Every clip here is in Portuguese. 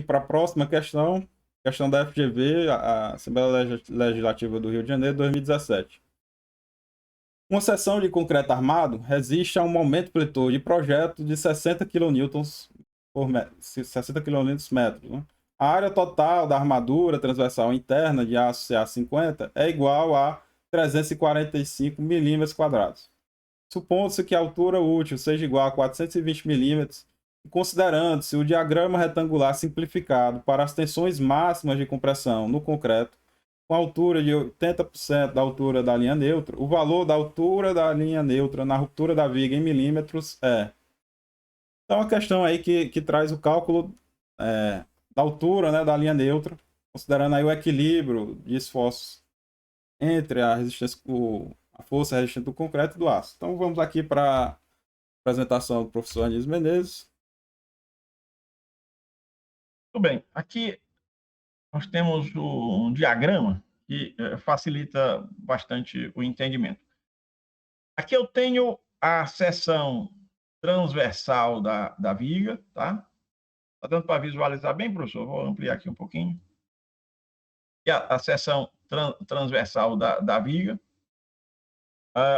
para a próxima questão, questão da FGV, a Assembleia Legislativa do Rio de Janeiro, 2017. Uma seção de concreto armado resiste a um momento pletor de projeto de 60 kN por 60 kN/metro. Né? A área total da armadura transversal interna de aço CA50 é igual a 345 milímetros². Supondo-se que a altura útil seja igual a 420 milímetros, e considerando-se o diagrama retangular simplificado para as tensões máximas de compressão no concreto, com altura de 80% da altura da linha neutra, o valor da altura da linha neutra na ruptura da viga em milímetros é. Então, a questão aí que traz o cálculo da altura, né, da linha neutra, considerando aí o equilíbrio de esforços entre a resistência, a força resistente do concreto e do aço. Então, vamos aqui para a apresentação do professor Anísio Menezes. Muito bem. Aqui nós temos um diagrama que facilita bastante o entendimento. Aqui eu tenho a seção transversal da viga, tá? Está dando para visualizar bem, professor? Vou ampliar aqui um pouquinho. E a seção transversal da viga.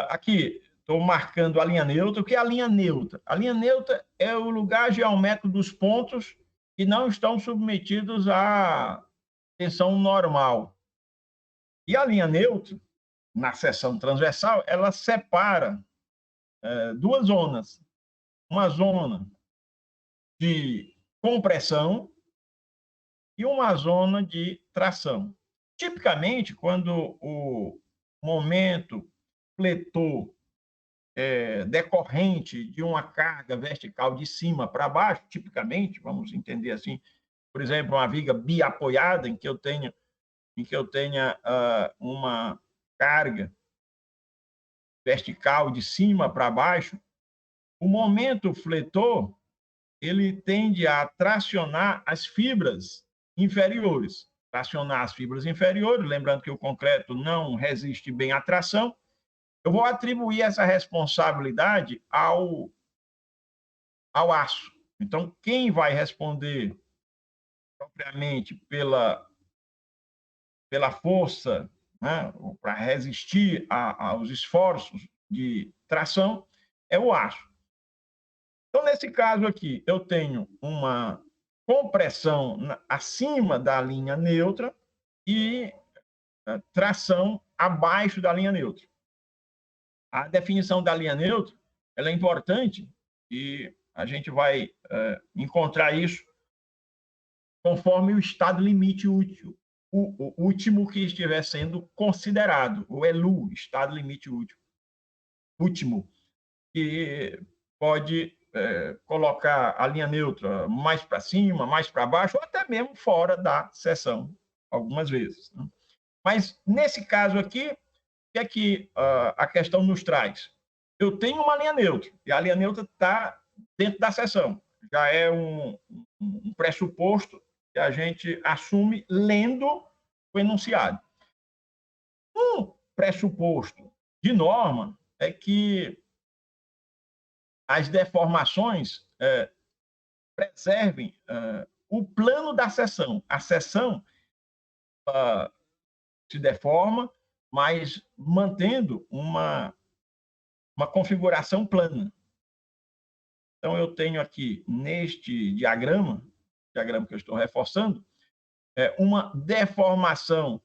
Aqui estou marcando a linha neutra. O que é a linha neutra? A linha neutra é o lugar geométrico dos pontos que não estão submetidos à tensão normal. E a linha neutra, na seção transversal, ela separa duas zonas. Uma zona de compressão e uma zona de tração. Tipicamente, quando o momento pletor decorrente de uma carga vertical de cima para baixo, tipicamente, vamos entender assim, por exemplo, uma viga biapoiada, em que eu tenha uma carga vertical de cima para baixo, o momento fletor ele tende a tracionar as fibras inferiores. Tracionar as fibras inferiores, lembrando que o concreto não resiste bem à tração, eu vou atribuir essa responsabilidade ao aço. Então, quem vai responder propriamente pela força, né, para resistir aos esforços de tração, é o aço. Então, nesse caso aqui, eu tenho uma compressão acima da linha neutra e tração abaixo da linha neutra. A definição da linha neutra ela é importante e a gente vai encontrar isso conforme o estado limite útil, o último que estiver sendo considerado, o ELU, estado limite último, que pode colocar a linha neutra mais para cima, mais para baixo, ou até mesmo fora da seção, algumas vezes. Né? Mas, nesse caso aqui, o que é que a questão nos traz? Eu tenho uma linha neutra, e a linha neutra está dentro da seção. Já é um pressuposto que a gente assume lendo o enunciado. Um pressuposto de norma é que as deformações preservem o plano da seção. A seção se deforma, mas mantendo uma configuração plana. Então, eu tenho aqui, neste diagrama que eu estou reforçando, uma deformação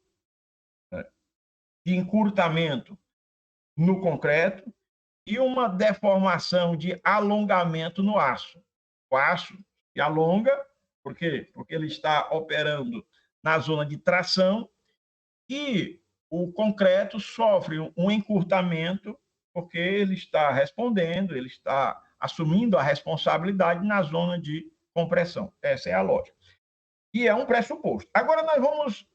de encurtamento no concreto e uma deformação de alongamento no aço. O aço se alonga, por quê? Porque ele está operando na zona de tração e o concreto sofre um encurtamento porque ele está respondendo, ele está assumindo a responsabilidade na zona de compressão. Essa é a lógica. E é um pressuposto. Agora nós vamos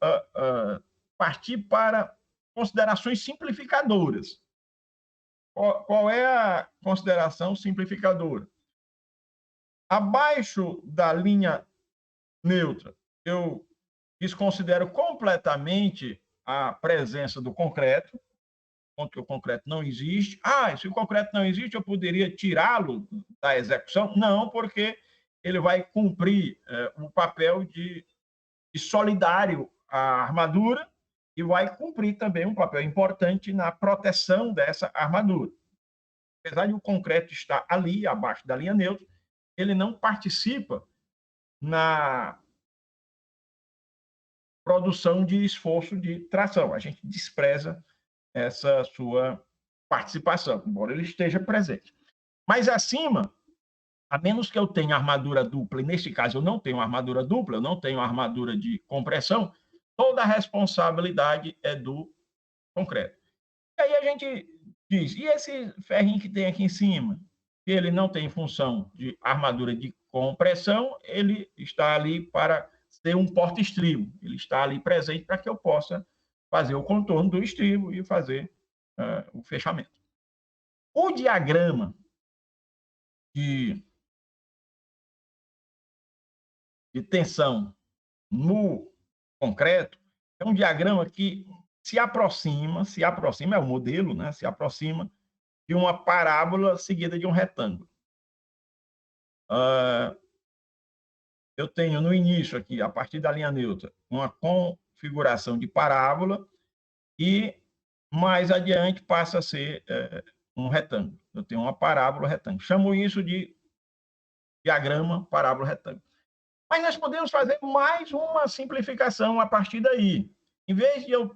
partir para considerações simplificadoras. Qual é a consideração simplificadora? Abaixo da linha neutra, eu desconsidero completamente a presença do concreto, ponto que o concreto não existe. Se o concreto não existe, eu poderia tirá-lo da execução? Não, porque ele vai cumprir o papel de solidário à armadura e vai cumprir também um papel importante na proteção dessa armadura. Apesar de o concreto estar ali, abaixo da linha neutra, ele não participa na produção de esforço de tração. A gente despreza essa sua participação, embora ele esteja presente. Mas acima, a menos que eu tenha armadura dupla, e neste caso eu não tenho armadura dupla, eu não tenho armadura de compressão, toda a responsabilidade é do concreto. E aí a gente diz, e esse ferrinho que tem aqui em cima? Ele não tem função de armadura de compressão, ele está ali para ser um porta-estribo, ele está ali presente para que eu possa fazer o contorno do estribo e fazer o fechamento. O diagrama de tensão no concreto é um diagrama que se aproxima, é o modelo, né? Se aproxima de uma parábola seguida de um retângulo. Eu tenho no início aqui, a partir da linha neutra, uma configuração de parábola e mais adiante passa a ser um retângulo. Eu tenho uma parábola retângulo. Chamo isso de diagrama parábola retângulo. Mas nós podemos fazer mais uma simplificação a partir daí. Em vez de eu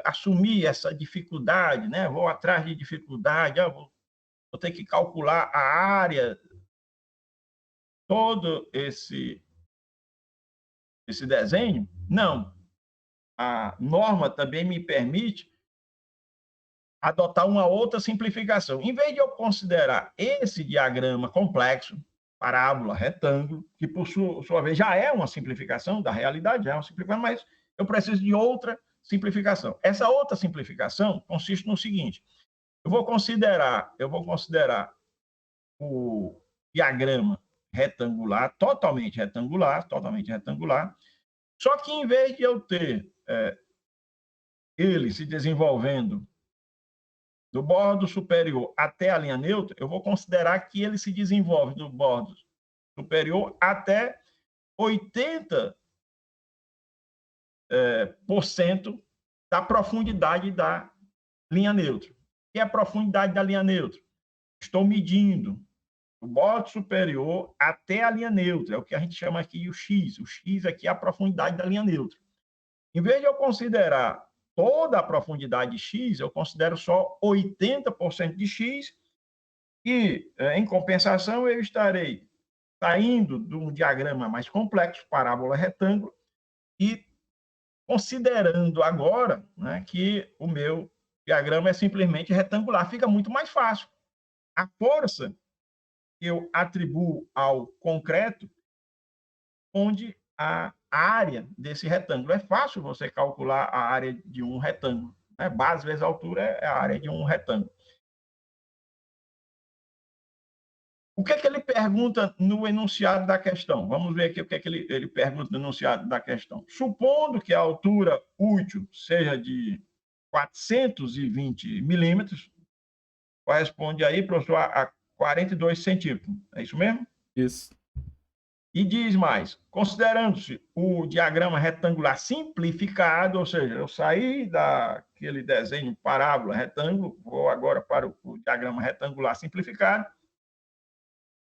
assumir essa dificuldade, né? Vou atrás de dificuldade, vou ter que calcular a área, todo esse desenho. Não. A norma também me permite adotar uma outra simplificação. Em vez de eu considerar esse diagrama complexo, parábola, retângulo, que por sua vez já é uma simplificação da realidade, já é uma simplificação, mas eu preciso de outra simplificação. Essa outra simplificação consiste no seguinte: eu vou considerar o diagrama retangular, totalmente retangular, só que em vez de eu ter ele se desenvolvendo do bordo superior até a linha neutra, eu vou considerar que ele se desenvolve do bordo superior até 80% da profundidade da linha neutra. E a profundidade da linha neutra? Estou medindo do bordo superior até a linha neutra, é o que a gente chama aqui o X. O X aqui é a profundidade da linha neutra. Em vez de eu considerar toda a profundidade X, eu considero só 80% de X e, em compensação, eu estarei saindo de um diagrama mais complexo, parábola retângulo, e considerando agora, né, que o meu diagrama é simplesmente retangular. Fica muito mais fácil. A força que eu atribuo ao concreto, onde a área desse retângulo. É fácil você calcular a área de um retângulo. Né? Base vezes altura é a área de um retângulo. O que é que ele pergunta no enunciado da questão? Vamos ver aqui o que é que ele pergunta no enunciado da questão. Supondo que a altura útil seja de 420 milímetros, corresponde aí, professor, a 42 centímetros. É isso mesmo? Isso. E diz mais, considerando-se o diagrama retangular simplificado, ou seja, eu saí daquele desenho parábola retângulo, vou agora para o diagrama retangular simplificado,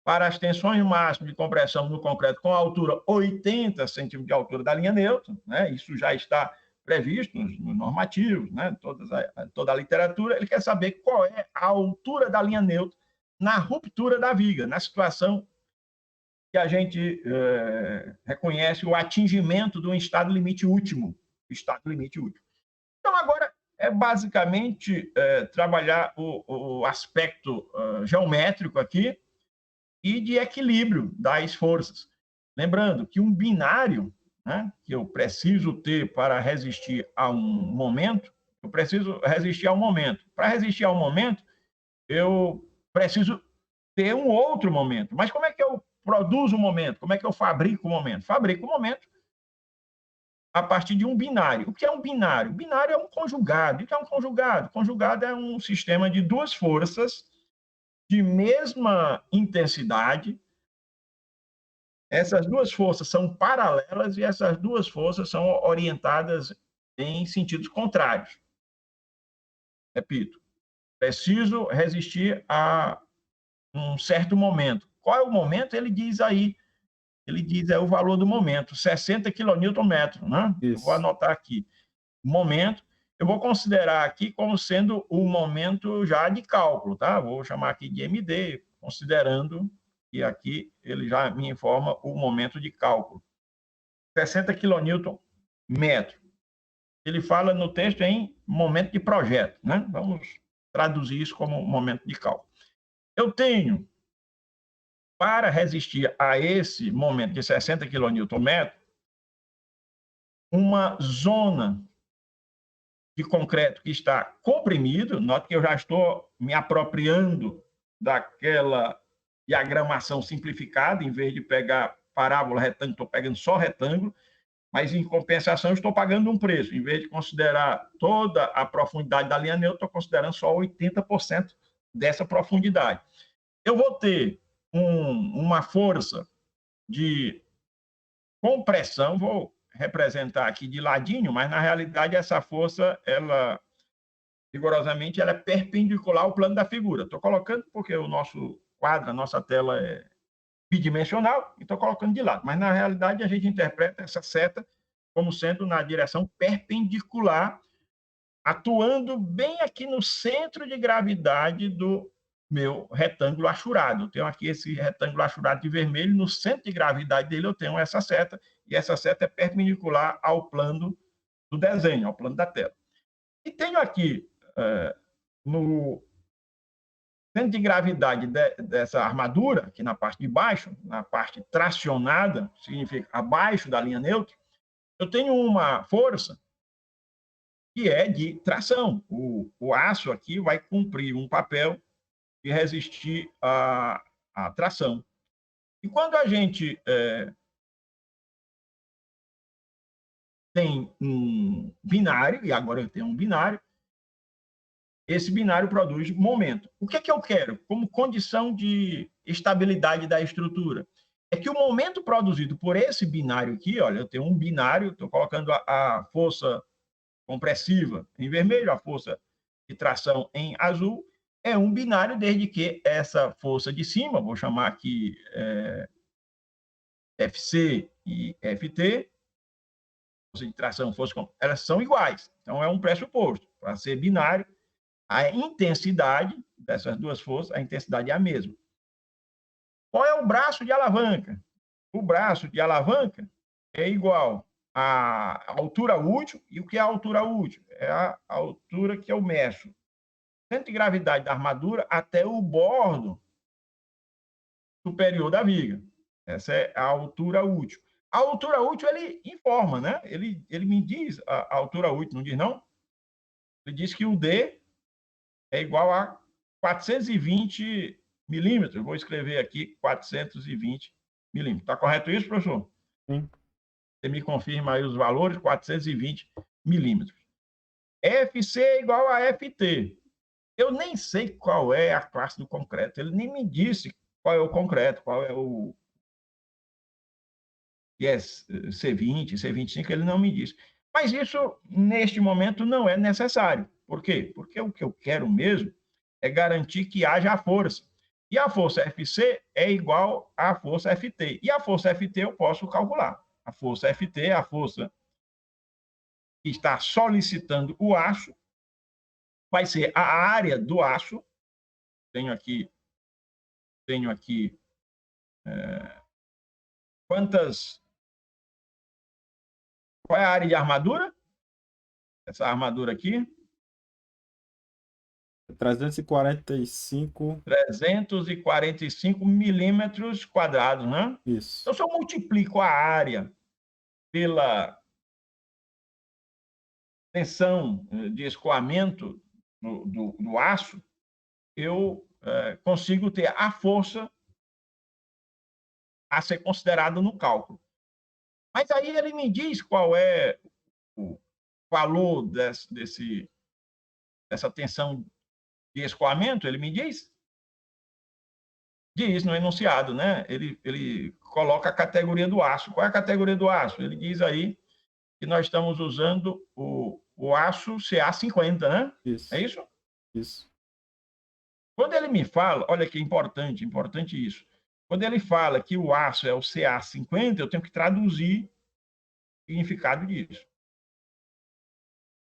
para as tensões máximas de compressão no concreto com altura 80 centímetros de altura da linha neutra, né? Isso já está previsto nos normativos, né? Toda a literatura, ele quer saber qual é a altura da linha neutra na ruptura da viga, na situação que a gente reconhece o atingimento do estado limite último. Então, agora, é basicamente trabalhar o aspecto geométrico aqui e de equilíbrio das forças. Lembrando que um binário, né, que eu preciso ter para resistir a um momento, eu preciso resistir a um momento. Para resistir a um momento, eu preciso ter um outro momento. Mas como é que eu produzo um momento? Como é que eu fabrico um momento? Fabrico um momento a partir de um binário. O que é um binário? Binário é um conjugado. O que é um conjugado? Conjugado é um sistema de duas forças de mesma intensidade essas duas forças são paralelas e essas duas forças são orientadas em sentidos contrários. Repito, preciso resistir a um certo momento. Qual é o momento? Ele diz aí, ele diz o valor do momento, 60 kN, né? Eu vou Isso. anotar aqui. Momento, eu vou considerar aqui como sendo o momento já de cálculo, tá? Vou chamar aqui de MD, considerando que aqui ele já me informa o momento de cálculo. 60 kN. Ele fala no texto em momento de projeto, né? Vamos traduzir isso como momento de cálculo. Eu tenho, para resistir a esse momento de 60 kN, uma zona de concreto que está comprimido. Note que eu já estou me apropriando daquela diagramação simplificada, em vez de pegar parábola, retângulo, estou pegando só retângulo, mas em compensação estou pagando um preço. Em vez de considerar toda a profundidade da linha neutra, estou considerando só 80% dessa profundidade. Eu vou ter uma força de compressão, vou representar aqui de ladinho, mas na realidade essa força, ela rigorosamente, ela é perpendicular ao plano da figura. Estou colocando porque o nosso quadro, a nossa tela é bidimensional, e estou colocando de lado. Mas na realidade a gente interpreta essa seta como sendo na direção perpendicular, atuando bem aqui no centro de gravidade do meu retângulo achurado. Eu tenho aqui esse retângulo achurado de vermelho, no centro de gravidade dele eu tenho essa seta, e essa seta é perpendicular ao plano do desenho, ao plano da tela. E tenho aqui, no centro de gravidade dessa armadura, aqui na parte de baixo, na parte tracionada, significa abaixo da linha neutra, eu tenho uma força que é de tração. O aço aqui vai cumprir um papel de resistir à tração. E quando a gente tem um binário, e agora eu tenho um binário, esse binário produz momento. O que é que eu quero como condição de estabilidade da estrutura? É que o momento produzido por esse binário aqui, olha, eu tenho um binário, estou colocando a força compressiva em vermelho, a força de tração em azul, é um binário desde que essa força de cima, vou chamar aqui FC e FT, força de tração, elas são iguais. Então, é um pressuposto. Para ser binário, a intensidade dessas duas forças, a intensidade é a mesma. Qual é o braço de alavanca? O braço de alavanca é igual à altura útil. E o que é a altura útil? É a altura que eu meço centro de gravidade da armadura até o bordo superior da viga. Essa é a altura útil. A altura útil ele informa, né? Ele me diz a altura útil, não diz não? Ele diz que o D é igual a 420 milímetros. Eu vou escrever aqui 420 milímetros. Está correto isso, professor? Sim. Você me confirma aí os valores, 420 milímetros. FC é igual a FT. Eu nem sei qual é a classe do concreto. Ele nem me disse qual é o concreto, qual é o C20, C25, ele não me disse. Mas isso, neste momento, não é necessário. Por quê? Porque o que eu quero mesmo é garantir que haja a força. E a força FC é igual à força FT. E a força FT eu posso calcular. A força FT é a força que está solicitando o aço, vai ser a área do aço. Tenho aqui qual é a área de armadura? Essa armadura aqui. 345. 345 milímetros quadrados, né? Isso. Então, se eu multiplico a área pela tensão de escoamento do aço, eu consigo ter a força a ser considerada no cálculo. Mas aí ele me diz qual é o valor dessa tensão de escoamento, ele me diz? Diz no enunciado, né? Ele coloca a categoria do aço. Qual é a categoria do aço? Ele diz aí que nós estamos usando o aço CA50, né? Isso. É isso? Isso. Quando ele me fala, olha que importante, importante isso. Quando ele fala que o aço é o CA50, eu tenho que traduzir o significado disso.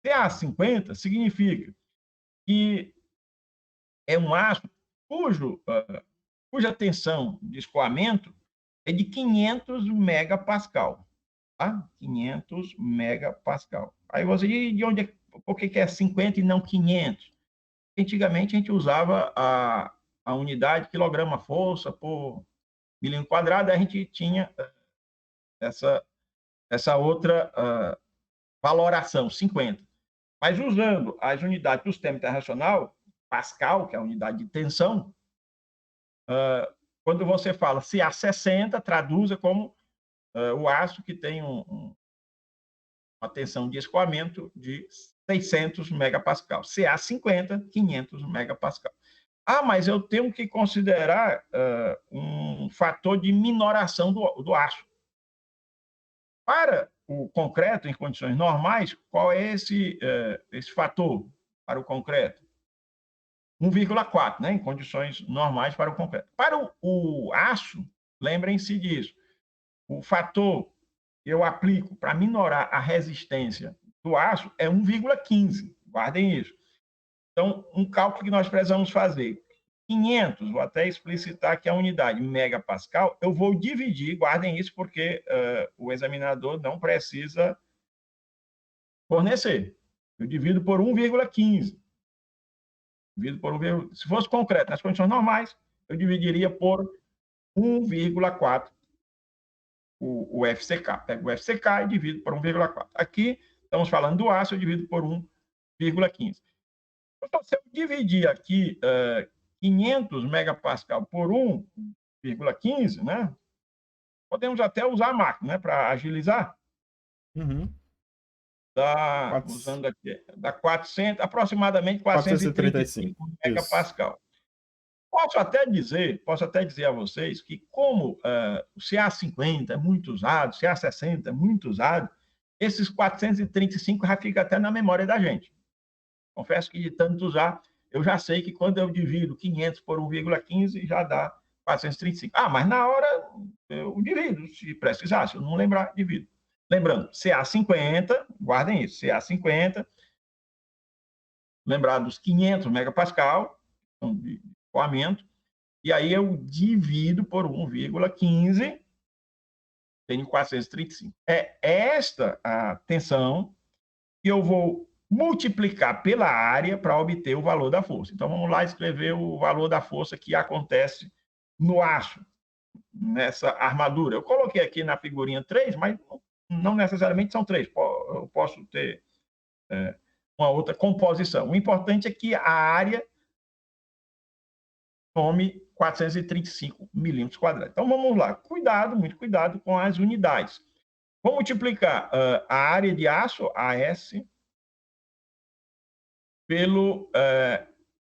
CA50 significa que é um aço cuja tensão de escoamento é de 500 megapascal. Tá? 500 megapascal. Aí você diz, de onde é, por que é 50 e não 500? Antigamente a gente usava a unidade quilograma-força por milímetro quadrado, a gente tinha essa outra valoração, 50. Mas usando as unidades do sistema internacional, Pascal, que é a unidade de tensão, quando você fala CA60, traduza como o aço que tem uma tensão de escoamento de 600 megapascal. CA50, 500 megapascal. Ah, mas eu tenho que considerar um fator de minoração do aço. Para o concreto, em condições normais, qual é esse fator para o concreto? 1,4, né, em condições normais para o concreto. Para o aço, lembrem-se disso, o fator que eu aplico para minorar a resistência do aço é 1,15. Guardem isso. Então, um cálculo que nós precisamos fazer. 500, vou até explicitar aqui a unidade, megapascal, eu vou dividir, guardem isso, porque o examinador não precisa fornecer. Eu divido por 1,15. Divido por 1, se fosse concreto, nas condições normais, eu dividiria por 1,4 o FCK. Pego o FCK e divido por 1,4. Aqui, estamos falando do aço, eu divido por 1,15. Então, se eu dividir aqui 500 megapascal por 1,15, né? Podemos até usar a máquina, né, para agilizar. Uhum. Usando aqui, dá 400, aproximadamente 435 megapascal. Posso até dizer a vocês que, como o CA50 é muito usado, o CA60 é muito usado, esses 435 já fica até na memória da gente. Confesso que de tanto usar, eu já sei que quando eu divido 500 por 1,15, já dá 435. Ah, mas na hora eu divido, se precisar, se eu não lembrar, divido. Lembrando, CA50, guardem isso, CA50, lembrar dos 500 megapascal de escoamento, e aí eu divido por 1,15, tenho 435. É esta a tensão que eu vou multiplicar pela área para obter o valor da força. Então, vamos lá escrever o valor da força que acontece no aço, nessa armadura. Eu coloquei aqui na figurinha 3, mas não necessariamente são 3. Eu posso ter uma outra composição. O importante é que a área tome 435 milímetros quadrados. Então, vamos lá. Cuidado, muito cuidado com as unidades. Vou multiplicar a área de aço, AS, pelo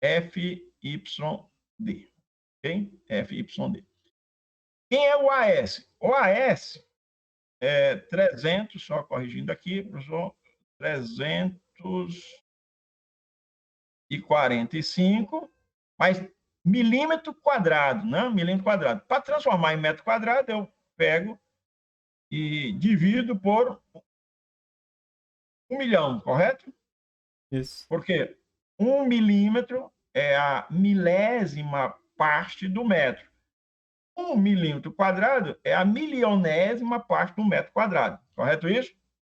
FYD. Ok? FYD. Quem é o AS? O AS é 300, só corrigindo aqui, professor, 345, mas milímetro quadrado, né? Milímetro quadrado. Para transformar em metro quadrado, eu pego e divido por 1 milhão, correto? Isso. Porque 1 milímetro é a milésima parte do metro. 1 milímetro quadrado é a milionésima parte do metro quadrado. Correto isso?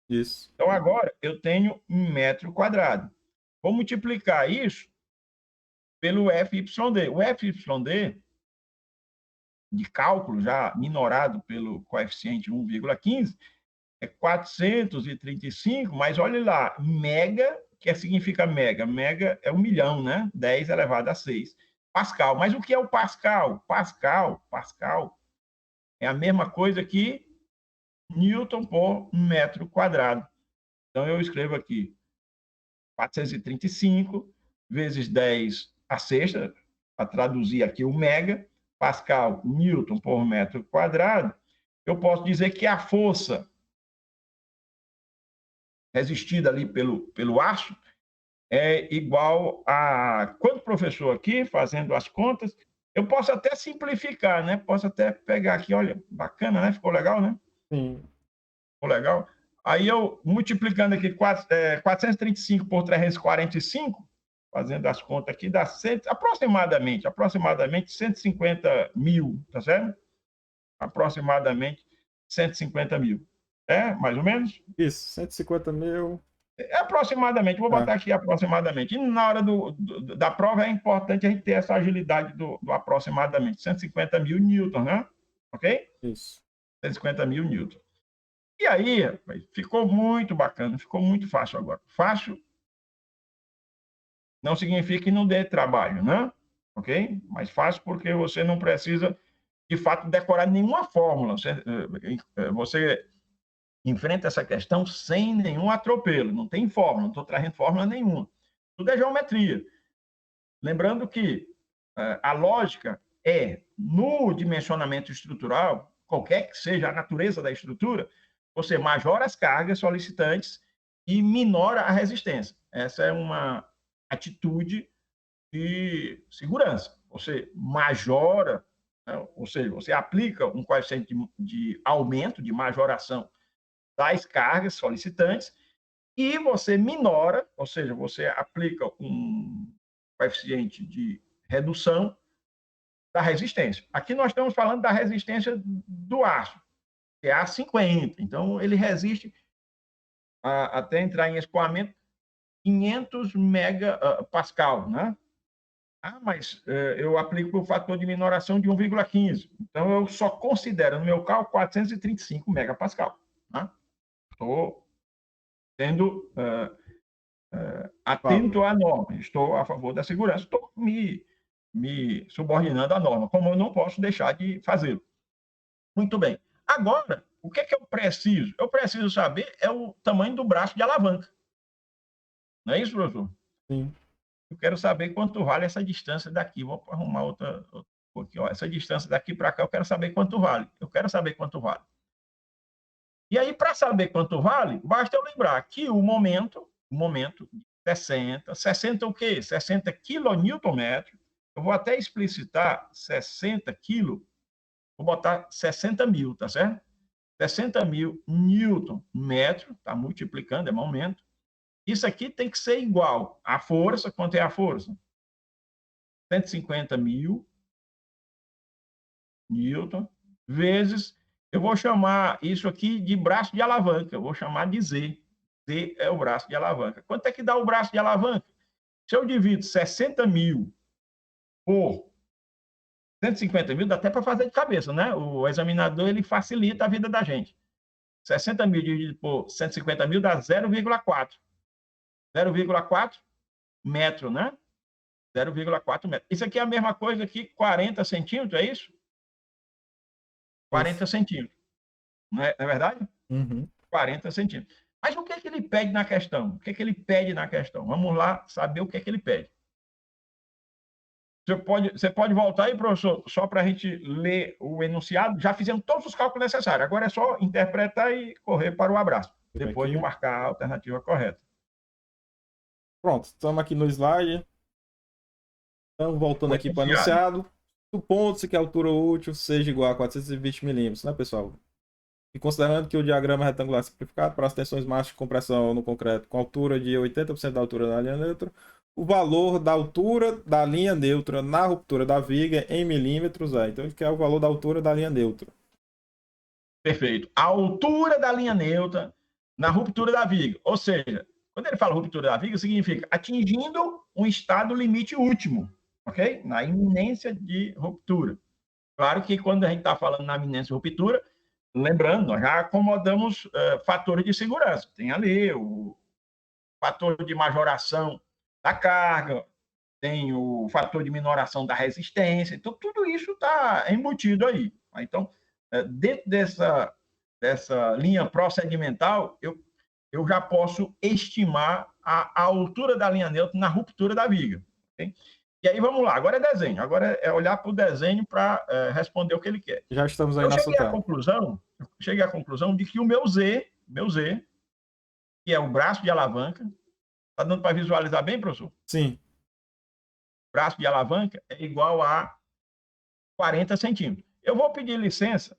Isso. Então, agora, eu tenho 1 metro quadrado. Vou multiplicar isso pelo FYD. O FYD, de cálculo, já minorado pelo coeficiente 1,15, é 435, mas olha lá, mega, que significa mega? Mega é 1 milhão, né? 10 elevado a 6. Pascal. Mas o que é o Pascal? Pascal é a mesma coisa que Newton por metro quadrado. Então, eu escrevo aqui 435 vezes 10 a sexta, para traduzir aqui o mega, Pascal, Newton por metro quadrado, eu posso dizer que a força resistida ali pelo aço é igual a... Quando o professor aqui, fazendo as contas, eu posso até simplificar, né? Posso até pegar aqui, olha, bacana, né? Ficou legal, né? Sim. Ficou legal. Aí eu, multiplicando aqui 435 por 345, fazendo as contas aqui, dá aproximadamente 150 mil, tá certo? Aproximadamente 150 mil. É, mais ou menos? Isso, 150 mil. É aproximadamente, vou É, botar aqui aproximadamente. E na hora da prova é importante a gente ter essa agilidade do aproximadamente. 150 mil newton, né? Ok? isso. 150 mil newton. E aí, rapaz, ficou muito bacana, ficou muito fácil agora. Fácil não significa que não dê trabalho, né? Ok? Mas fácil porque você não precisa, de fato, decorar nenhuma fórmula. Você enfrenta essa questão sem nenhum atropelo. Não tem fórmula, não estou trazendo fórmula nenhuma. Tudo é geometria. Lembrando que a lógica é, no dimensionamento estrutural, qualquer que seja a natureza da estrutura, você majora as cargas solicitantes e minora a resistência. Essa é uma atitude de segurança. Você majora, né? Ou seja, você aplica um coeficiente de aumento, de majoração das cargas solicitantes, e você minora, ou seja, você aplica um coeficiente de redução da resistência. Aqui nós estamos falando da resistência do aço, que é a 50. Então, ele resiste até entrar em escoamento 500 megapascal, né? Ah, mas eu aplico o fator de minoração de 1,15. Então, eu só considero no meu cálculo 435 megapascal. Né? Estou sendo atento à norma, estou a favor da segurança, estou me subordinando à norma, como eu não posso deixar de fazê-lo. Muito bem. Agora, o que é que eu preciso? Eu preciso saber é o tamanho do braço de alavanca. Não é isso, professor? Sim. Eu quero saber quanto vale essa distância daqui. Vou arrumar outra aqui, ó. Essa distância daqui para cá, eu quero saber quanto vale. Eu quero saber quanto vale. E aí, para saber quanto vale, basta eu lembrar que o momento 60 o quê? 60 quilonewton-metro. Eu vou até explicitar 60 quilo, vou botar 60 mil, tá certo? 60 mil newton-metro, está multiplicando, é momento. Isso aqui tem que ser igual à força, quanto é a força? 150 mil newton, vezes, eu vou chamar isso aqui de braço de alavanca, eu vou chamar de Z. Z é o braço de alavanca. Quanto é que dá o braço de alavanca? Se eu divido 60 mil por 150 mil, dá até para fazer de cabeça, né? O examinador, ele facilita a vida da gente. 60 mil dividido por 150 mil dá 0,4. 0,4 metro, né? 0,4 metro. Isso aqui é a mesma coisa que 40 centímetros, é isso? 40 Isso. centímetros. Não é verdade? Uhum. 40 centímetros. Mas o que é que ele pede na questão? O que é que ele pede na questão? Vamos lá saber o que é que ele pede. Você pode voltar aí, professor, só para a gente ler o enunciado. Já fizemos todos os cálculos necessários. Agora é só interpretar e correr para o abraço, depois de Aqui. marcar a alternativa correta. Pronto, estamos aqui no slide. Estamos voltando O aqui para o enunciado. enunciado. Supondo-se que a altura útil seja igual a 420 milímetros, né, pessoal? E considerando que o diagrama retangular simplificado para as tensões máximas de compressão no concreto com altura de 80% da altura da linha neutra, o valor da altura da linha neutra na ruptura da viga em milímetros é. Então, ele quer o valor da altura da linha neutra. Perfeito. A altura da linha neutra na ruptura da viga. Ou seja, quando ele fala ruptura da viga, significa atingindo um estado limite último, ok? Na iminência de ruptura. Claro que quando a gente está falando na iminência de ruptura, lembrando, nós já acomodamos fatores de segurança. Tem ali o fator de majoração da carga, tem o fator de minoração da resistência. Então, tudo isso está embutido aí. Então, dentro dessa linha procedimental, eu já posso estimar a altura da linha neutra na ruptura da viga. Okay? E aí vamos lá, agora é desenho, agora é olhar para o desenho para responder o que ele quer. Já estamos aí Eu na cheguei à tela. conclusão de que o meu Z, que é o braço de alavanca, está dando para visualizar bem, professor? Sim, Braço de alavanca é igual a 40 centímetros. Eu vou pedir licença.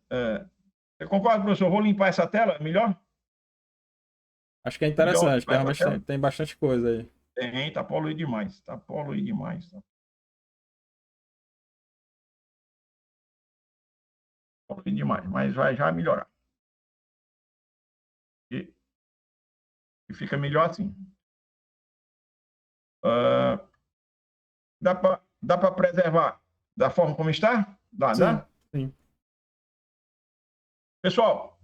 Você concorda, professor? Eu vou limpar essa tela, melhor? acho que é Melhor interessante, limpar essa tela? tem bastante coisa aí. Tem, tá poluído demais. Tá poluído demais. Tá poluído demais, mas vai já melhorar. E, e fica melhor assim. Dá para preservar da forma como está? Sim, Dá? sim. Pessoal,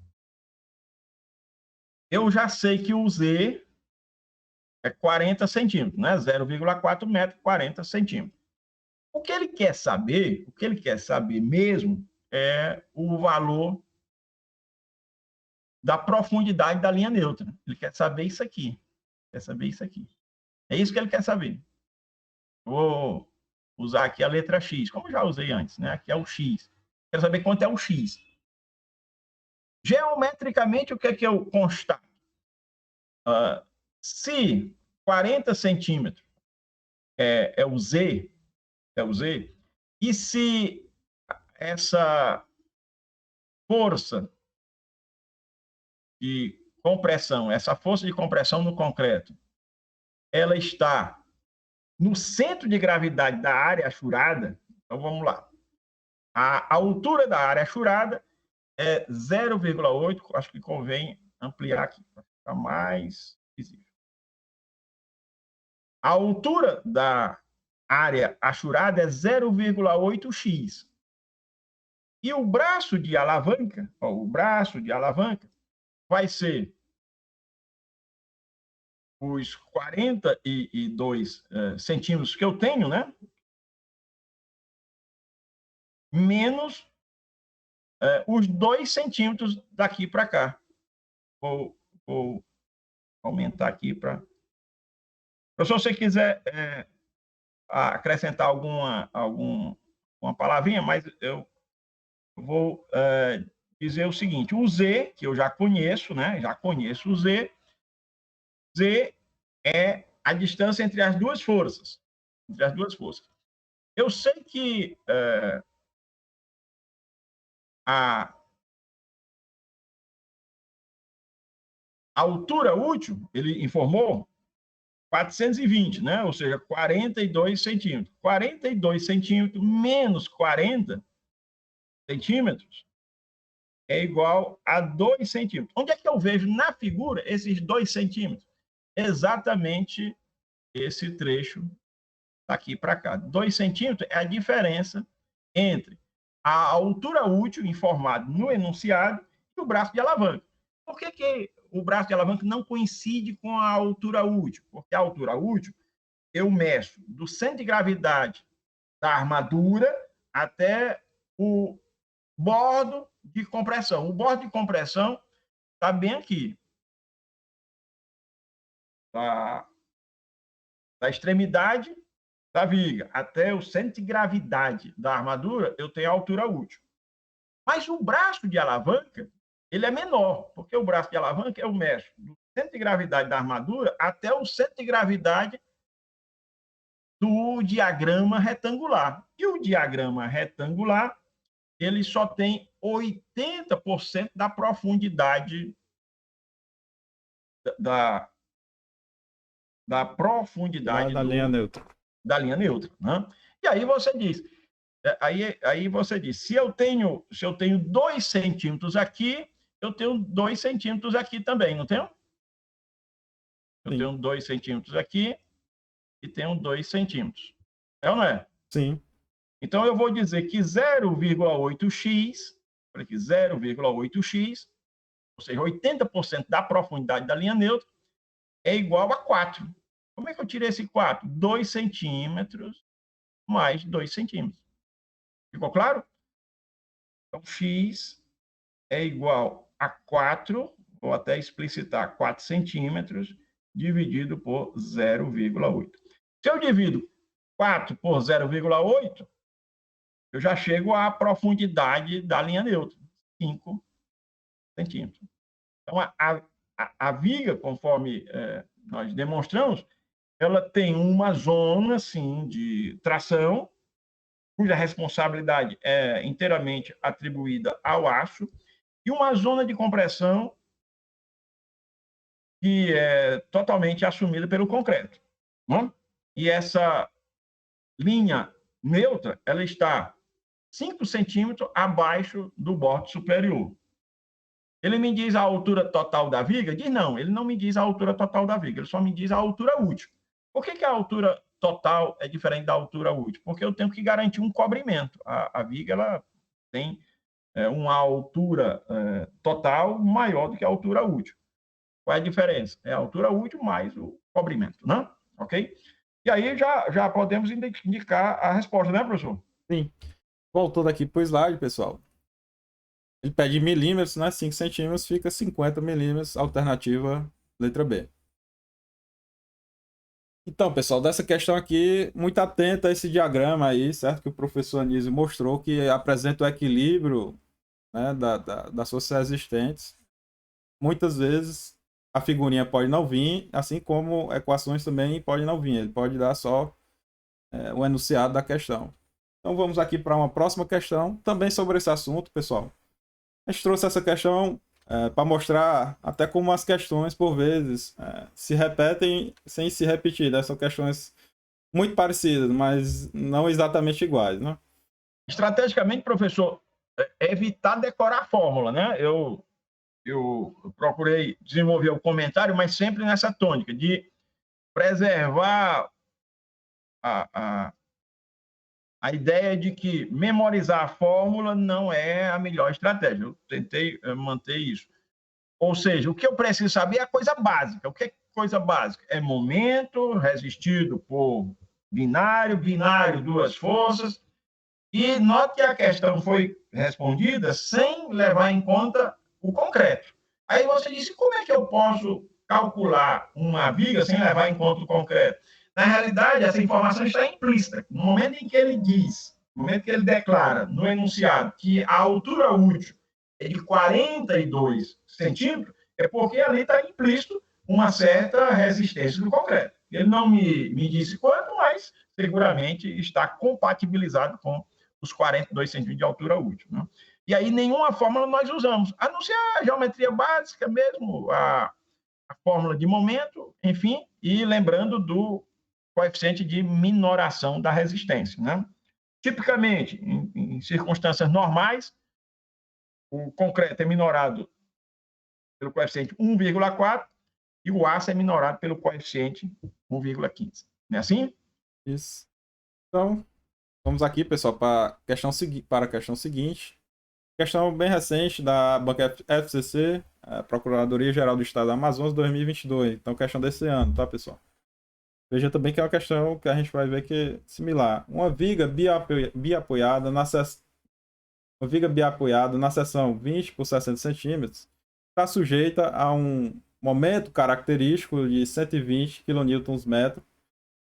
eu já sei que o Z é 40 centímetros, né? 0,4 metros, 40 centímetros. O que ele quer saber mesmo é o valor da profundidade da linha neutra. Ele quer saber isso aqui. Quer saber isso aqui. É isso que ele quer saber. Vou usar aqui a letra X, como já usei antes, né? Aqui é o X. Quero saber quanto é o X. Geometricamente, o que é que eu constato? Se 40 centímetros é o Z, e se essa força de compressão, essa força de compressão no concreto, ela está no centro de gravidade da área achurada, então vamos lá. A altura da área achurada é 0,8, acho que convém ampliar aqui para ficar mais visível. A altura da área achurada é 0,8x. E o braço de alavanca, vai ser os 42 centímetros que eu tenho, né? Menos os 2 centímetros daqui para cá. Vou aumentar aqui para... Professor, se você quiser acrescentar alguma palavrinha, mas eu vou dizer o seguinte: o Z, que eu já conheço, né? Já conheço o Z. Z é a distância entre as duas forças. Eu sei que a altura útil, ele informou, 420, né? Ou seja, 42 centímetros. 42 centímetros menos 40 centímetros é igual a 2 centímetros. Onde é que eu vejo na figura esses 2 centímetros? Exatamente esse trecho daqui para cá. 2 centímetros é a diferença entre a altura útil informada no enunciado e o braço de alavanca. Por que o braço de alavanca não coincide com a altura útil? Porque a altura útil eu meço do centro de gravidade da armadura até o bordo de compressão. O bordo de compressão está bem aqui. Da extremidade da viga até o centro de gravidade da armadura, eu tenho a altura útil. Mas o braço de alavanca, ele é menor, porque o braço de alavanca eu mexo do centro de gravidade da armadura até o centro de gravidade do diagrama retangular. E o diagrama retangular, ele só tem 80% da profundidade da profundidade Da linha neutra. da linha neutra, né? E aí você diz, aí você diz, se eu tenho 2 centímetros aqui, eu tenho 2 centímetros aqui também, não tenho? Eu Sim. tenho 2 centímetros aqui e tenho 2 centímetros. É ou não é? Sim. Então, eu vou dizer que 0,8x, olha aqui, 0,8x, ou seja, 80% da profundidade da linha neutra, é igual a 4. Como é que eu tirei esse 4? 2 centímetros mais 2 centímetros. Ficou claro? Então, x é igual a 4, vou até explicitar, 4 centímetros, dividido por 0,8. Se eu divido 4 por 0,8, eu já chego à profundidade da linha neutra, 5 centímetros. Então, a viga, conforme nós demonstramos, ela tem uma zona, sim, de tração, cuja responsabilidade é inteiramente atribuída ao aço, e uma zona de compressão que é totalmente assumida pelo concreto. Não? E essa linha neutra, ela está 5 centímetros abaixo do bordo superior. Ele me diz a altura total da viga? Diz não, ele não me diz a altura total da viga, ele só me diz a altura útil. Por que a altura total é diferente da altura útil? Porque eu tenho que garantir um cobrimento. A viga ela tem uma altura total maior do que a altura útil. Qual é a diferença? É a altura útil mais o cobrimento, né? Ok? E aí já podemos indicar a resposta, né, professor? Sim. Voltando aqui para o slide, pessoal. Ele pede milímetros, né? 5 centímetros, fica 50 milímetros, alternativa letra B. Então, pessoal, dessa questão aqui, muito atento a esse diagrama aí, certo? Que o professor Anísio mostrou, que apresenta o equilíbrio, né, das forças resistentes. Muitas vezes a figurinha pode não vir, assim como equações também podem não vir. Ele pode dar só o enunciado da questão. Então vamos aqui para uma próxima questão, também sobre esse assunto, pessoal. A gente trouxe essa questão para mostrar até como as questões, por vezes, se repetem sem se repetir. Né? São questões muito parecidas, mas não exatamente iguais, né? Estrategicamente, professor, evitar decorar a fórmula, né? Eu procurei desenvolver o comentário, mas sempre nessa tônica de preservar a, a ideia de que memorizar a fórmula não é a melhor estratégia. Eu tentei manter isso. Ou seja, o que eu preciso saber é a coisa básica. O que é coisa básica? É momento resistido por binário, binário, duas forças. E note que a questão foi respondida sem levar em conta o concreto. Aí você disse, como é que eu posso calcular uma viga sem levar em conta o concreto? Na realidade, essa informação está implícita. No momento em que ele diz, no momento que ele declara no enunciado que a altura útil é de 42 centímetros, é porque ali está implícito uma certa resistência do concreto. Ele não me disse quanto, mas seguramente está compatibilizado com os 42 centímetros de altura útil. Né? E aí nenhuma fórmula nós usamos, a não ser a geometria básica mesmo, a fórmula de momento, enfim, e lembrando do coeficiente de minoração da resistência. Né? Tipicamente, em circunstâncias normais, o concreto é minorado pelo coeficiente 1,4 e o aço é minorado pelo coeficiente 1,15. Não é assim? Isso. Então, vamos aqui, pessoal, para a questão seguinte. Questão bem recente da banca FCC, a Procuradoria-Geral do Estado do Amazonas, 2022. Então, questão desse ano, tá, pessoal? Veja também que é uma questão que a gente vai ver que é similar. Uma viga biapoiada na seção 20 por 60 centímetros está sujeita a um momento característico de 120 kNm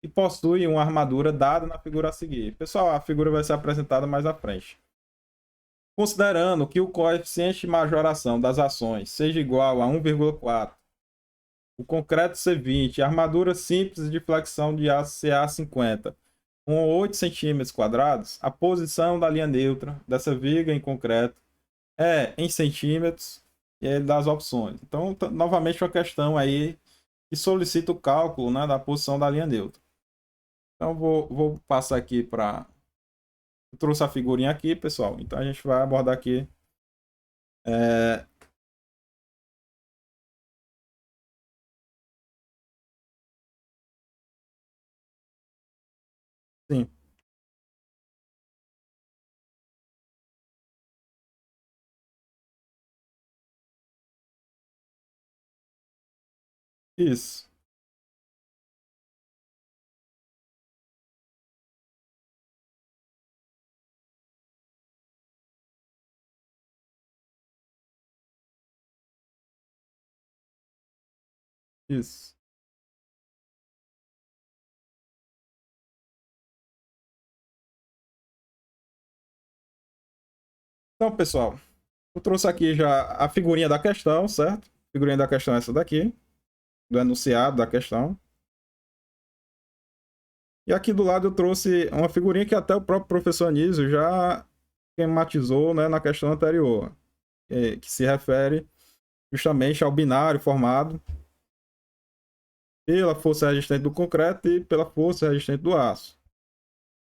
e possui uma armadura dada na figura a seguir. Pessoal, a figura vai ser apresentada mais à frente. Considerando que o coeficiente de majoração das ações seja igual a 1,4, o concreto C20, a armadura simples de flexão de aço CA50, com 8 cm², a posição da linha neutra dessa viga em concreto é em centímetros e ele dá as opções. Então, novamente, uma questão aí que solicita o cálculo, né, da posição da linha neutra. Então, vou passar aqui para... Eu trouxe a figurinha aqui, pessoal. Então, a gente vai abordar aqui. Sim, isso. Isso. Então, pessoal, eu trouxe aqui já a figurinha da questão, certo? A figurinha da questão é essa daqui, do enunciado da questão. E aqui do lado eu trouxe uma figurinha que até o próprio professor Anísio já esquematizou, né, na questão anterior, que se refere justamente ao binário formado pela força resistente do concreto e pela força resistente do aço.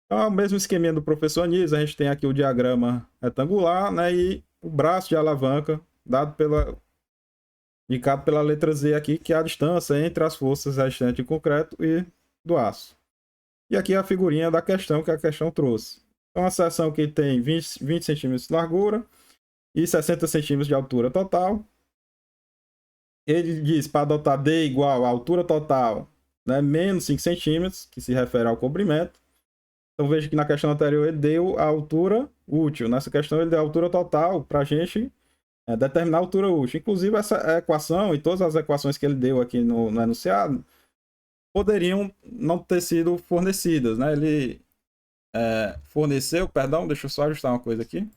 Então, é o mesmo esqueminha do professor Anísio, a gente tem aqui o diagrama retangular, né, e o braço de alavanca indicado pela letra Z aqui, que é a distância entre as forças resistentes de concreto e do aço. E aqui a figurinha da questão que a questão trouxe. Então, a seção que tem 20 centímetros de largura e 60 centímetros de altura total. Ele diz para adotar D igual à altura total, né, menos 5 centímetros, que se refere ao comprimento. Então, veja que na questão anterior ele deu a altura útil. Nessa questão ele deu a altura total para a gente determinar a altura útil. Inclusive, essa equação e todas as equações que ele deu aqui no enunciado poderiam não ter sido fornecidas, né? Ele forneceu, perdão, deixa eu só ajustar uma coisa aqui.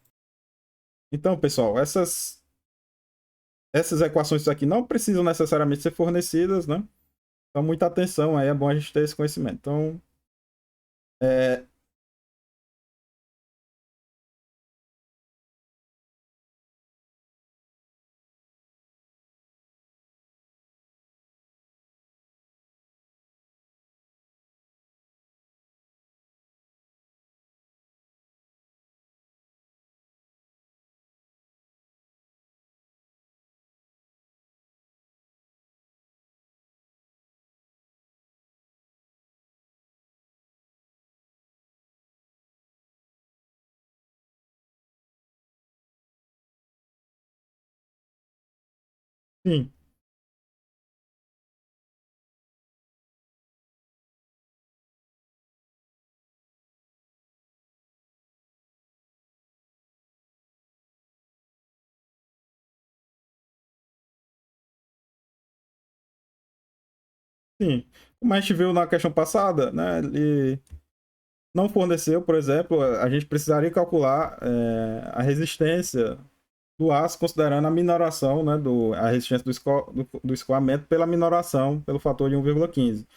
Então, pessoal, essas equações aqui não precisam necessariamente ser fornecidas, né? Então, muita atenção aí, é bom a gente ter esse conhecimento. Então, sim. Sim. Como a gente viu na questão passada, né? Ele não forneceu, por exemplo, a gente precisaria calcular a resistência do aço, considerando a minoração, né, a resistência do escoamento pela minoração, pelo fator de 1,15.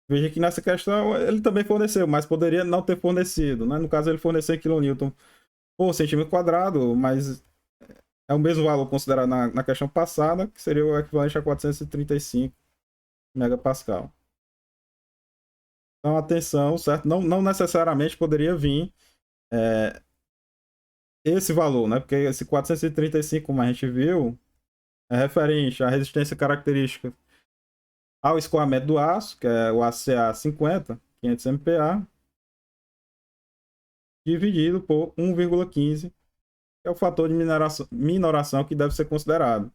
Veja que nessa questão ele também forneceu, mas poderia não ter fornecido, né? No caso, ele forneceu em kN por centímetro quadrado, mas é o mesmo valor considerado na questão passada, que seria o equivalente a 435 megapascal. Então, atenção, certo? Não necessariamente poderia vir esse valor, né? Porque esse 435, como a gente viu, é referente à resistência característica ao escoamento do aço, que é o ACA 50, 500 MPa, dividido por 1,15, que é o fator de minoração que deve ser considerado.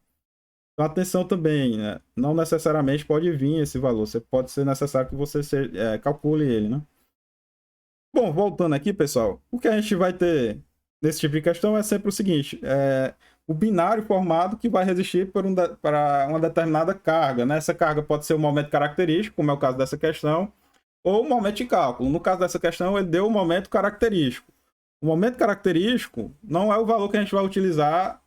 Então, atenção também, né? Não necessariamente pode vir esse valor, pode ser necessário que você calcule ele, né? Bom, voltando aqui, pessoal, o que a gente vai ter nesse tipo de questão é sempre o seguinte: o binário formado que vai resistir para uma determinada carga, né? Essa carga pode ser um momento característico, como é o caso dessa questão, ou um momento de cálculo. No caso dessa questão, ele deu um momento característico. O momento característico não é o valor que a gente vai utilizar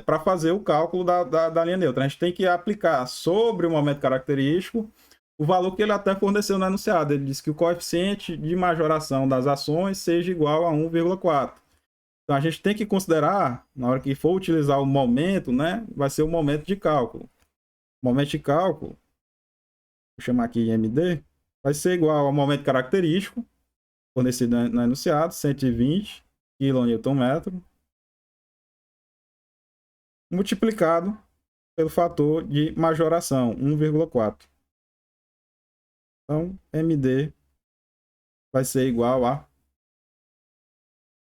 para fazer o cálculo da linha neutra. A gente tem que aplicar sobre o momento característico o valor que ele até forneceu no enunciado. Ele disse que o coeficiente de majoração das ações seja igual a 1,4. Então, a gente tem que considerar, na hora que for utilizar o momento, né, vai ser o momento de cálculo. O momento de cálculo, vou chamar aqui de MD, vai ser igual ao momento característico, fornecido no enunciado, 120 kN/m, multiplicado pelo fator de majoração, 1,4. Então, MD vai ser igual a...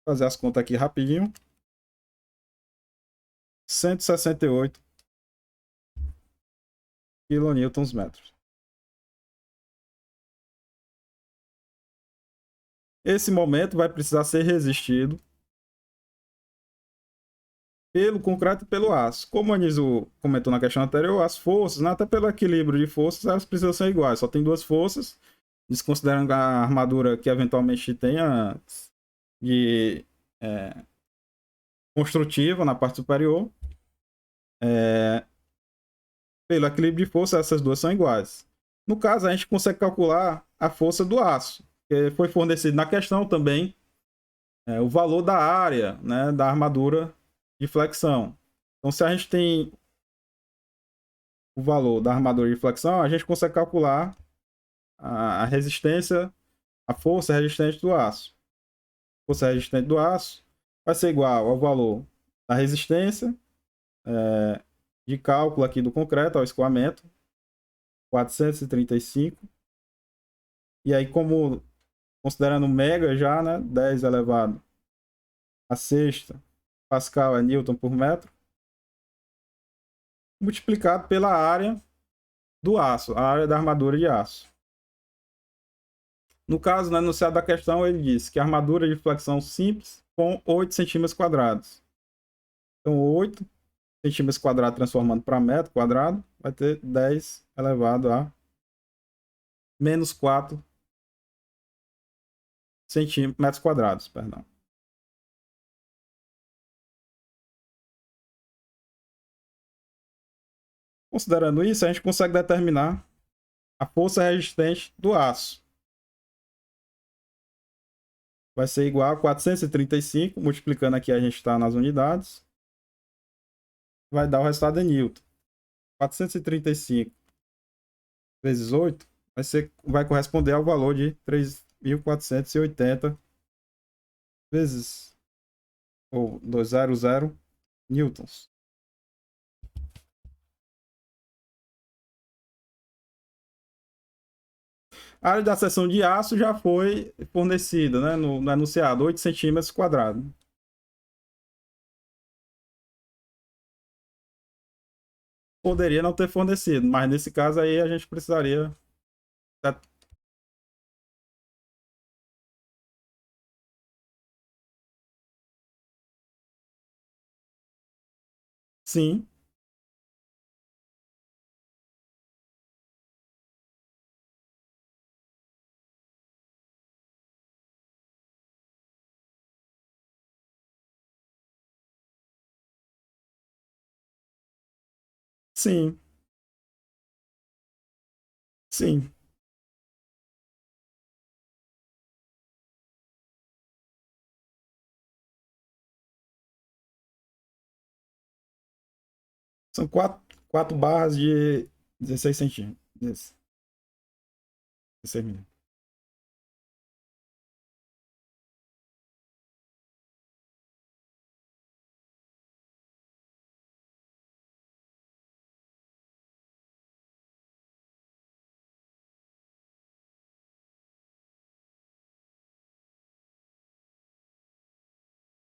Vou fazer as contas aqui rapidinho. 168 kN/m. Esse momento vai precisar ser resistido pelo concreto e pelo aço. Como o Anísio comentou na questão anterior, as forças, né, até pelo equilíbrio de forças, elas precisam ser iguais. Só tem duas forças, desconsiderando a armadura que eventualmente tenha de construtiva na parte superior. Pelo equilíbrio de força, essas duas são iguais. No caso, a gente consegue calcular a força do aço, que foi fornecido na questão também o valor da área, né, da armadura de flexão. Então, se a gente tem o valor da armadura de flexão, a gente consegue calcular a resistência, a força resistente do aço. A força resistente do aço vai ser igual ao valor da resistência de cálculo aqui do concreto, ao escoamento, 435. E aí, como considerando mega já, né, 10 elevado a sexta Pascal é Newton por metro, multiplicado pela área do aço, a área da armadura de aço. No caso, no enunciado da questão, ele diz que a armadura de flexão simples com 8 centímetros quadrados. Então, 8 centímetros quadrados transformando para metro quadrado, vai ter 10 elevado a menos 4 metros quadrados, perdão. Considerando isso, a gente consegue determinar a força resistente do aço. Vai ser igual a 435, multiplicando aqui a gente está nas unidades. Vai dar o resultado em Newton. 435 vezes 8 vai corresponder ao valor de 3.480 vezes ou 200 newtons. A área da seção de aço já foi fornecida, né, no enunciado, 8 centímetros quadrados. Poderia não ter fornecido, mas nesse caso aí a gente precisaria... Sim. Sim. Sim. São quatro barras de 16 centímetros. 16 milímetros.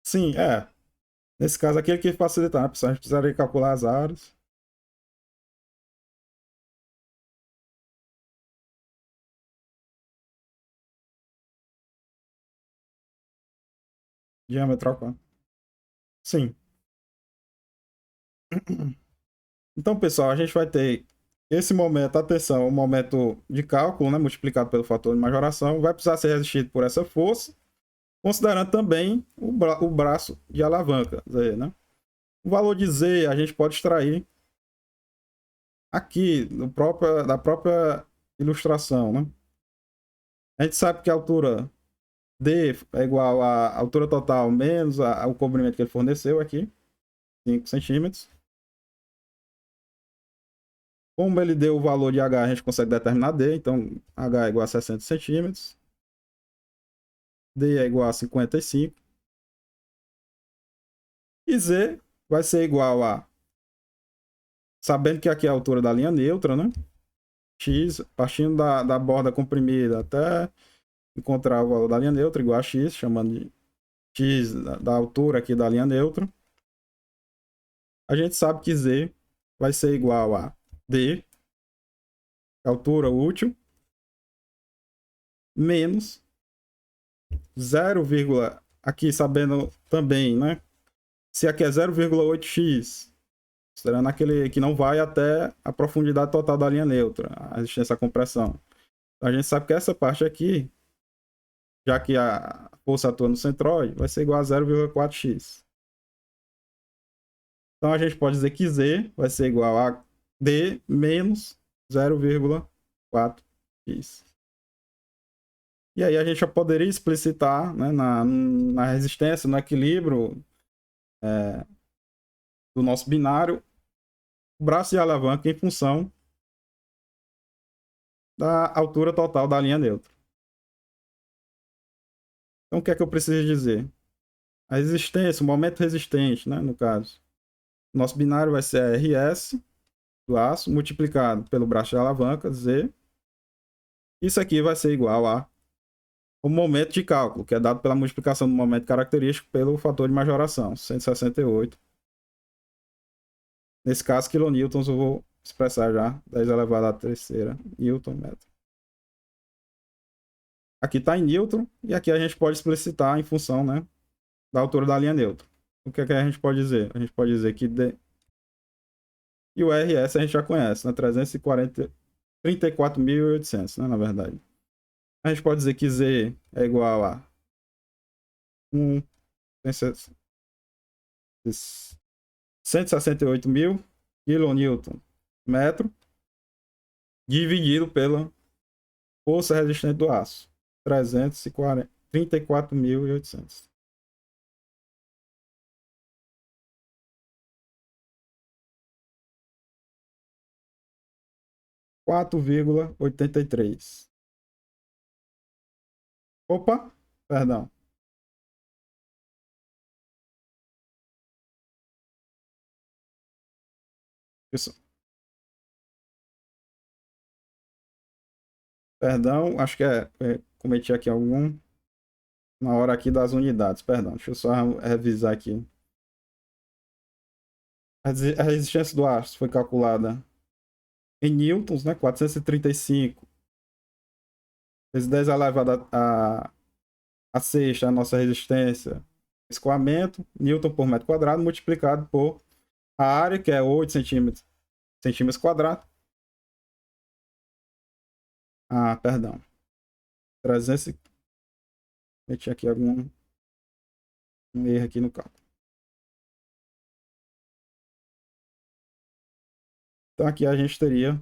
Sim, é. Nesse caso aqui, que facilitar, né? A gente precisaria calcular as áreas. Diâmetro ao quadrado. Sim. Então, pessoal, a gente vai ter esse momento, atenção, o momento de cálculo, né, multiplicado pelo fator de majoração, vai precisar ser resistido por essa força, considerando também o braço de alavanca, Z, né? O valor de Z a gente pode extrair aqui da própria ilustração, né? A gente sabe que a altura D é igual à altura total menos o comprimento que ele forneceu aqui, 5 centímetros. Como ele deu o valor de H, a gente consegue determinar D. Então, H é igual a 60 centímetros. D é igual a 55. E Z vai ser igual a... Sabendo que aqui é a altura da linha neutra, né? X, partindo da borda comprimida até encontrar o valor da linha neutra, igual a X, chamando de X da altura aqui da linha neutra. A gente sabe que Z vai ser igual a D, altura útil, menos 0, aqui sabendo também, né? Se aqui é 0,8x, considerando aquele que não vai até a profundidade total da linha neutra, a resistência à compressão. Então, a gente sabe que essa parte aqui, já que a força atua no centroide, vai ser igual a 0,4x. Então a gente pode dizer que Z vai ser igual a D menos 0,4x. E aí a gente já poderia explicitar, né, na resistência, no equilíbrio do nosso binário, o braço de alavanca em função da altura total da linha neutra. Então o que é que eu preciso dizer? A resistência, o momento resistente, né, no caso. Nosso binário vai ser RS do aço multiplicado pelo braço de alavanca, Z. Isso aqui vai ser igual a o momento de cálculo, que é dado pela multiplicação do momento característico pelo fator de majoração, 168. Nesse caso, quilonewtons eu vou expressar já 10 elevado à terceira newton metro. Aqui está em newton e aqui a gente pode explicitar em função, né, da altura da linha neutra. O que é que a gente pode dizer? A gente pode dizer que D... E o RS a gente já conhece, né? 34.800, né, na verdade. A gente pode dizer que Z é igual a 168.000 kN metro dividido pela força resistente do aço, 34.800. 4,83. Opa, perdão. Isso. Perdão, acho que cometi aqui algum na hora aqui das unidades, perdão. Deixa eu só revisar aqui. A resistência do aço foi calculada em newtons, né? 435 vezes 10 elevado a sexta, a nossa resistência, escoamento, newton por metro quadrado, multiplicado por a área, que é 8 centímetros quadrados. Ah, perdão. 300. Meti aqui algum erro aqui no cálculo. Então aqui a gente teria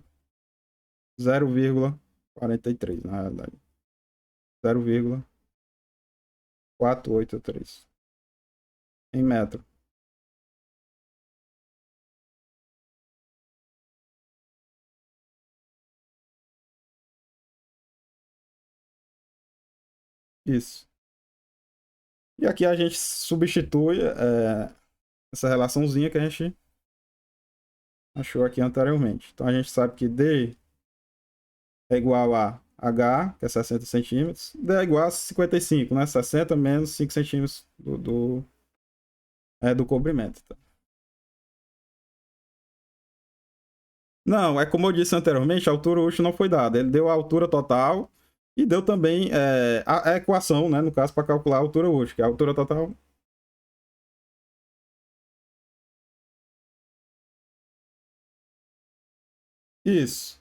0,43, na verdade. 0,483 em metro. Isso. E aqui a gente substitui essa relaçãozinha que a gente achou aqui anteriormente. Então a gente sabe que D é igual a H, que é 60 centímetros. D é igual a 55, né? 60 menos 5 centímetros do comprimento. Tá? Não, é como eu disse anteriormente, a altura útil não foi dada. Ele deu a altura total e deu também a equação, né? No caso, para calcular a altura útil, que é a altura total. Isso.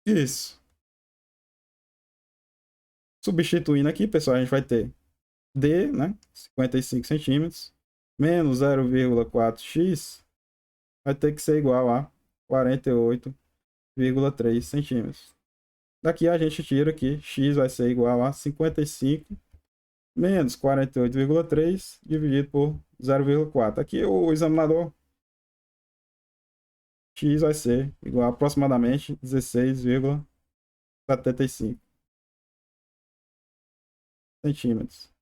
Isso. Substituindo aqui, pessoal, a gente vai ter D, né? 55 centímetros, menos 0,4x, vai ter que ser igual a 48,3 centímetros. Daqui a gente tira aqui, x vai ser igual a 55 menos 48,3 dividido por 0,4. Aqui o examinador, x vai ser igual a aproximadamente 16,75 centímetros.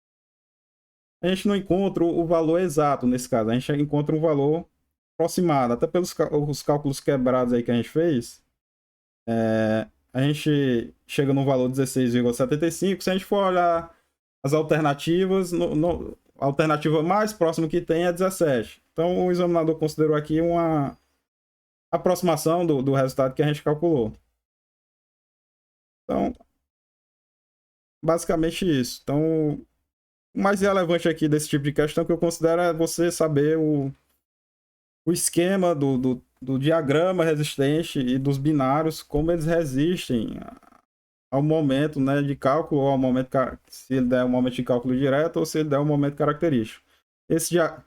A gente não encontra o valor exato nesse caso, a gente encontra um valor aproximado, até pelos os cálculos quebrados aí que a gente fez, a gente chega no valor 16,75. Se a gente for olhar as alternativas, a alternativa mais próxima que tem é 17. Então o examinador considerou aqui uma aproximação do resultado que a gente calculou. Então, basicamente isso. Então, o mais relevante aqui desse tipo de questão que eu considero é você saber o esquema do diagrama resistente e dos binários, como eles resistem ao momento, né, de cálculo, ou ao momento, se ele der um momento de cálculo direto ou se ele der um momento característico. Esse já.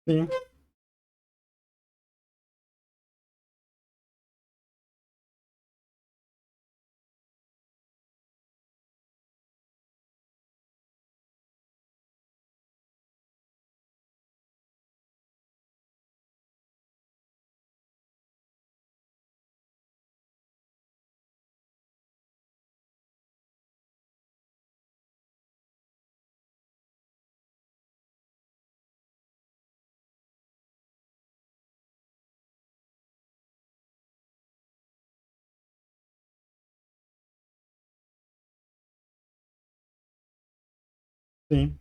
Sim. Sim.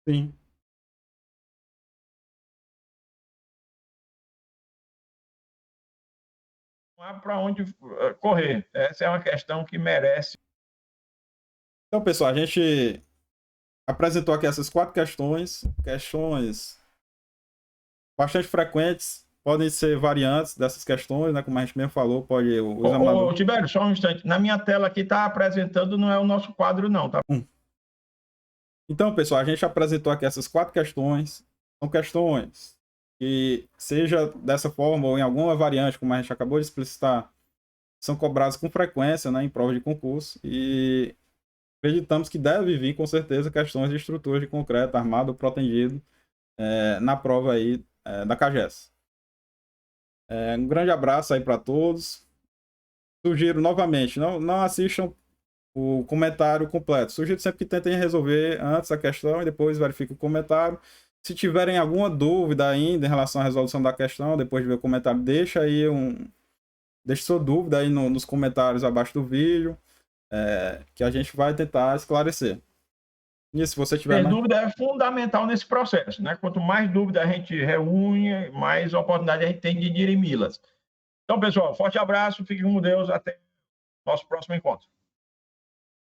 Sim. Não há para onde correr. Essa é uma questão que merece. Então, pessoal, a gente apresentou aqui essas 4 questões bastante frequentes, podem ser variantes dessas questões, né? Como a gente mesmo falou, pode o examinador. Ô, Tibério, só um instante. Na minha tela aqui está apresentando, não é o nosso quadro, não, tá? Então, pessoal, a gente apresentou aqui essas 4 questões. São questões que, seja dessa forma ou em alguma variante, como a gente acabou de explicitar, são cobradas com frequência, né, em prova de concurso. E acreditamos que deve vir, com certeza, questões de estrutura de concreto, armado ou protegido na prova aí da CAGES. Um grande abraço aí para todos. Sugiro novamente, não assistam o comentário completo. Sugiro sempre que tentem resolver antes a questão e depois verifiquem o comentário. Se tiverem alguma dúvida ainda em relação à resolução da questão, depois de ver o comentário, deixe sua dúvida aí nos comentários abaixo do vídeo, que a gente vai tentar esclarecer. E se você tiver Ter dúvida é fundamental nesse processo, né? Quanto mais dúvida a gente reúne, mais oportunidade a gente tem de dirimi-las. Então, pessoal, forte abraço, fiquem com Deus, até o nosso próximo encontro.